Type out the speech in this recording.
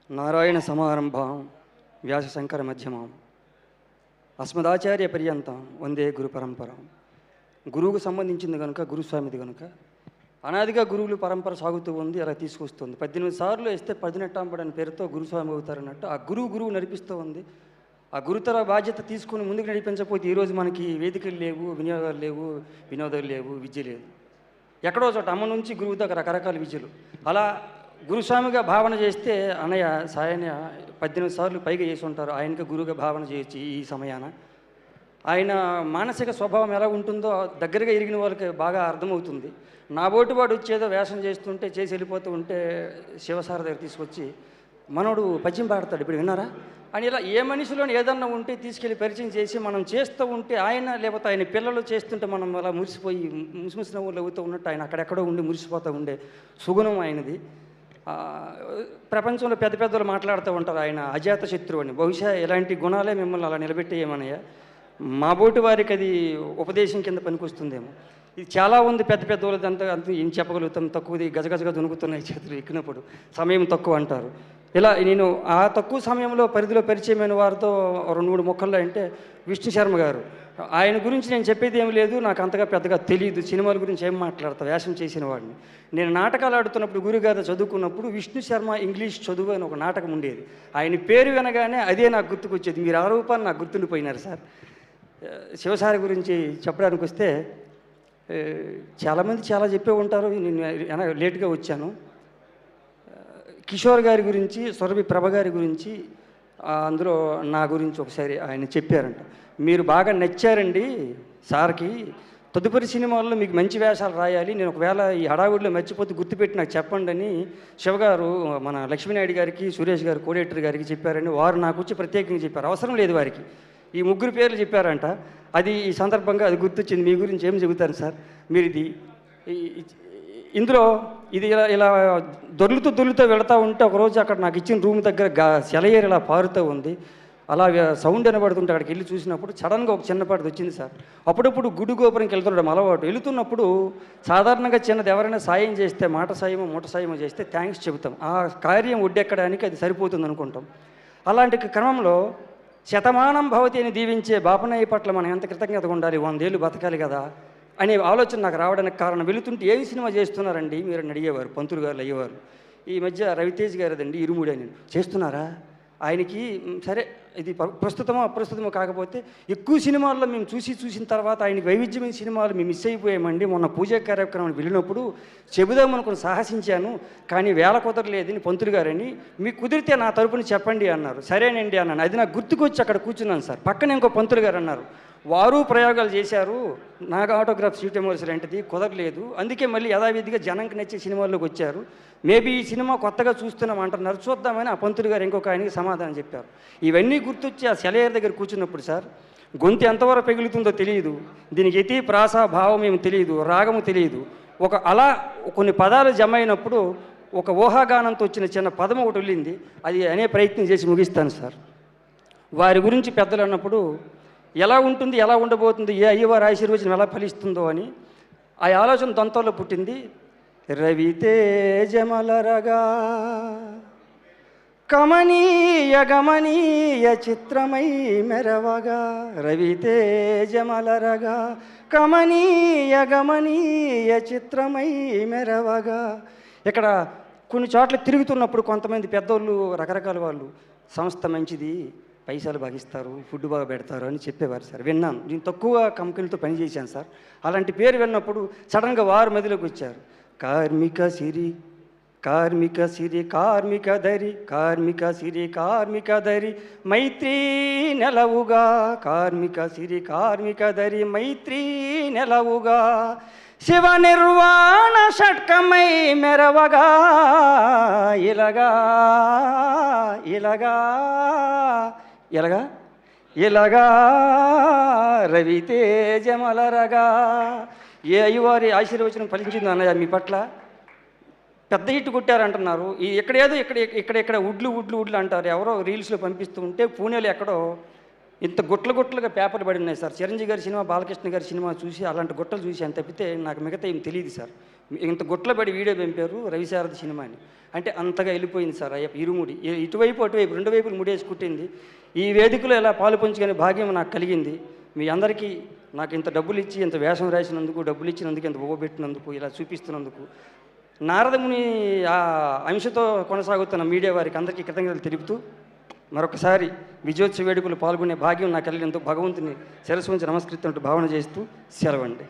నారాయణ సమారంభాం వ్యాసశంకర మధ్యమాం అస్మదాచార్య పర్యంతం వందే గురు పరంపరం. గురువుకు సంబంధించింది కనుక గురుస్వామిది కనుక అనాదిగా గురువులు పరంపర సాగుతూ ఉంది, అలా తీసుకొస్తుంది. 18 సార్లు వేస్తే 18 అని పేరుతో గురుస్వామి అవుతారన్నట్టు ఆ గురువు నడిపిస్తూ ఉంది. ఆ గురుతర బాధ్యత తీసుకుని ముందుకు నడిపించకపోతే ఈరోజు మనకి వేదికలు లేవు, వినియోగాలు లేవు, వినోదాలు లేవు, విద్య లేదు. ఎక్కడో చోట అమ్మ నుంచి గురువు దాకా రకరకాల విద్యలు. అలా గురుస్వామిగా భావన చేస్తే అన్నయ్య సాయన 18 సార్లు పైగా చేసి ఉంటారు. ఆయనకి గురువుగా భావన చేయొచ్చు ఈ సమయాన. ఆయన మానసిక స్వభావం ఎలా ఉంటుందో దగ్గరగా ఎరిగిన వాళ్ళకి బాగా అర్థమవుతుంది. నా బోటివాడు వచ్చేదో వేషం చేస్తుంటే చేసి వెళ్ళిపోతూ ఉంటే శివసార దగ్గర తీసుకొచ్చి మనోడు పద్యం పాడతాడు, ఇప్పుడు విన్నారా అని, ఇలా ఏ మనిషిలోని ఏదన్నా ఉంటే తీసుకెళ్ళి పరిచయం చేసి మనం చేస్తూ ఉంటే ఆయన లేకపోతే ఆయన పిల్లలు చేస్తుంటే మనం అలా మురిసిపోయి ముసిముసి నవ్వులు అవుతూ ఉన్నట్టు ఆయన అక్కడెక్కడో ఉండి మురిసిపోతూ ఉండే సుగుణం ఆయనది. ప్రపంచంలో పెద్ద పెద్దలు మాట్లాడుతూ ఉంటారు ఆయన అజాత శత్రువు అని. బహుశా ఇలాంటి గుణాలే మిమ్మల్ని అలా నిలబెట్టేయమనయ్య. మా బోటి వారికి అది ఉపదేశం కింద పనికొస్తుందేమో. ఇది చాలా ఉంది పెద్ద పెద్ద వాళ్ళది, అంత ఏం చెప్పగలుగుతాం, తక్కువది గజగజగా దునుకుతున్నాయి చేతులు ఎక్కినప్పుడు, సమయం తక్కువ అంటారు. ఇలా నేను ఆ తక్కువ సమయంలో పరిధిలో పరిచయమైన వారితో 2-3 మొక్కల్లో అంటే విష్ణు శర్మ గారు. ఆయన గురించి నేను చెప్పేది ఏమి లేదు, నాకు అంతగా పెద్దగా తెలియదు. సినిమాల గురించి ఏం మాట్లాడతా, వేషం చేసిన వాడిని. నేను నాటకాలు ఆడుతున్నప్పుడు గురుగాథ చదువుకున్నప్పుడు విష్ణు శర్మ ఇంగ్లీష్ చదువు అని ఒక నాటకం ఉండేది. ఆయన పేరు వినగానే అదే నాకు గుర్తుకొచ్చేది. మీరు ఆ రూపాన్ని నాకు గుర్తుండిపోయినారు సార్. శివసారి గురించి చెప్పడానికి వస్తే చాలామంది చాలా చెప్పే ఉంటారు, నేను లేట్గా వచ్చాను. కిషోర్ గారి గురించి, సురభి ప్రభ గారి గురించి, అందులో నా గురించి ఒకసారి ఆయన చెప్పారంట. మీరు బాగా నచ్చారండి సార్కి, తదుపరి సినిమాల్లో మీకు మంచి వేషాలు రాయాలి, నేను ఒకవేళ ఈ హడావుడిలో మర్చిపోతే గుర్తుపెట్టి నాకు చెప్పండి అని శివగారు మన లక్ష్మీనాయుడు గారికి, సురేష్ గారు కోడేటర్ గారికి చెప్పారని వారు నాకు వచ్చి ప్రత్యేకంగా చెప్పారు. అవసరం లేదు వారికి, ఈ 3 పేర్లు చెప్పారంట. అది ఈ సందర్భంగా అది గుర్తొచ్చింది. మీ గురించి ఏం చెబుతారు సార్ మీరు? ఇందులో ఇది ఇలా దొర్లుతూ వెళుతూ ఉంటే ఒకరోజు అక్కడ నాకు ఇచ్చిన రూమ్ దగ్గర సెలయేరు ఇలా పారుతూ ఉంది. అలా సౌండ్ వినబడుతుంటే అక్కడికి వెళ్ళి చూసినప్పుడు సడన్గా ఒక చిన్నపాటిది వచ్చింది సార్. అప్పుడప్పుడు గుడి గోపురంకి వెళ్తుండడం అలవాటు. వెళుతున్నప్పుడు సాధారణంగా చిన్నది ఎవరైనా సాయం చేస్తే, మాట సాయమో మూట సాయమో చేస్తే థ్యాంక్స్ చెబుతాం. ఆ కార్యం ఒడ్డెక్కడానికి అది సరిపోతుంది అనుకుంటాం. అలాంటి క్రమంలో శతమానం భవతి అని దీవించే బాపనయ్య పట్ల మనం ఎంత కృతజ్ఞతగా ఉండాలి, 100 ఏళ్ళు బతకాలి కదా అనే ఆలోచన నాకు రావడానికి కారణం, వెళుతుంటే ఏమి సినిమా చేస్తున్నారండి మీరు అని అడిగేవారు పంతులు గారు అయ్యేవారు. ఈ మధ్య రవితేజ్ గారిదండి ఇరుముడి అని. చేస్తున్నారా? ఆయనకి సరే ఇది ప్రస్తుతమో అప్రస్తుతమో కాకపోతే ఎక్కువ సినిమాల్లో మేము చూసిన తర్వాత ఆయనకి వైవిధ్యమైన సినిమాలు మేము మిస్ అయిపోయామండి. మొన్న పూజా కార్యక్రమానికి వెళ్ళినప్పుడు చెబుదామనుకుని సాహసించాను, కానీ వేళ కుదరలేదని పంతులు గారని, మీకు కుదిరితే నా తరపున చెప్పండి అన్నారు. సరేనండి అన్నాను. అది నాకు గుర్తుకొచ్చి అక్కడ కూర్చున్నాను సార్. పక్కన ఇంకో పంతులు గారు అన్నారు, వారు ప్రయోగాలు చేశారు, నాకు ఆటోగ్రాఫ్ సీట్ ఎమోల్స్ లాంటిది కుదరలేదు, అందుకే మళ్ళీ యథావిధిగా జనంకి నచ్చే సినిమాల్లోకి వచ్చారు, మేబీ ఈ సినిమా కొత్తగా చూస్తున్నాం అంటున్నారు, చూద్దామని ఆ పంతులు గారు ఇంకొక ఆయనకి సమాధానం చెప్పారు. ఇవన్నీ గుర్తొచ్చి ఆ సెలయేరు దగ్గర కూర్చున్నప్పుడు సార్ గొంతు ఎంతవరకు పెగులుతుందో తెలియదు, దీనికి యతి ప్రాస భావం ఏమి తెలియదు, రాగము తెలియదు. అలా కొన్ని పదాలు జమ అయినప్పుడు ఒక ఊహాగానంతో వచ్చిన చిన్న పదం ఒకటి వెళ్ళింది. అది అనే ప్రయత్నం చేసి ముగిస్తాను సార్. వారి గురించి పెద్దలు అన్నప్పుడు ఎలా ఉంటుంది, ఎలా ఉండబోతుంది, ఏ అయ్యవారి ఆశీర్వచనం ఎలా ఫలిస్తుందో అని ఆ ఆలోచన దొంతలో పుట్టింది. రవితేజమలరగా కమనీయ గమనీయ చిత్రమై మెరవగా, రవితేజమలరగా కమనీయ గమనీయ చిత్రమై మెరవగా. ఇక్కడ కొన్ని చోట్ల తిరుగుతున్నప్పుడు కొంతమంది పెద్దోళ్ళు, రకరకాల వాళ్ళు, సంస్థ మంచిది, పైసలు భాగిస్తారు, ఫుడ్ బాగా పెడతారు అని చెప్పేవారు సార్. విన్నాను, నేను తక్కువ కంపెనీలతో పనిచేశాను సార్. అలాంటి పేరు విన్నప్పుడు సడన్గా వారు మదిలోకి వచ్చారు. కార్మిక సిరి కార్మిక సిరి కార్మిక దరి, కార్మిక సిరి కార్మిక దరి మైత్రీ నెలవుగా, కార్మిక సిరి కార్మిక దరి మైత్రీ నెలవుగా, శివ నిర్వాణ షట్కమై మెరవగా, ఇలగా ఇలగా ఎలాగా ఇలాగా రవితేజమలరగా. ఏ అయ్యవారి ఆశీర్వచనం ఫలించింది అన్నయ్య మీ పట్ల? పెద్ద హిట్ కొట్టారంటున్నారు. ఎక్కడేదో ఇక్కడ ఉడ్లు అంటారు, ఎవరో రీల్స్లో పంపిస్తూ ఉంటే పూణేలో ఎక్కడో ఇంత గుట్టలు గుట్టలుగా పేపర్లు పడి ఉన్నాయి సార్. చిరంజీవి గారి సినిమా, బాలకృష్ణ గారి సినిమా చూసి అలాంటి గుట్టలు చూశాను తప్పితే నాకు మిగతా ఏం తెలియదు సార్. ఇంత గుట్టలు పడి వీడియో పంపారు రవిశారద సినిమా అని. అంటే అంతగా వెళ్ళిపోయింది సార్ అయ్యప్ప ఇరుముడి. ఇటువైపు అటువైపు రెండు వైపులు ముడేసి కుట్టింది. ఈ వేదికలో ఇలా పాలు పంచుకునే భాగ్యం నాకు కలిగింది. మీ అందరికీ నాకు ఇంత డబ్బులు ఇచ్చి, ఇంత వేషం రాసినందుకు, డబ్బులు ఇచ్చినందుకు, ఇంత పెట్టినందుకు, ఇలా చూపిస్తున్నందుకు, నారదముని ఆ అంశతో కొనసాగుతున్న మీడియా వారికి అందరికీ కృతజ్ఞతలు తెలుపుతూ మరొకసారి విజయోత్సవ వేడుకలు పాల్గొనే భాగ్యం నాకు కలిగినందుకు భగవంతుని శిరస్సు ఉంచి నమస్కరిస్తున్నట్టు భావన చేస్తూ సెలవండి.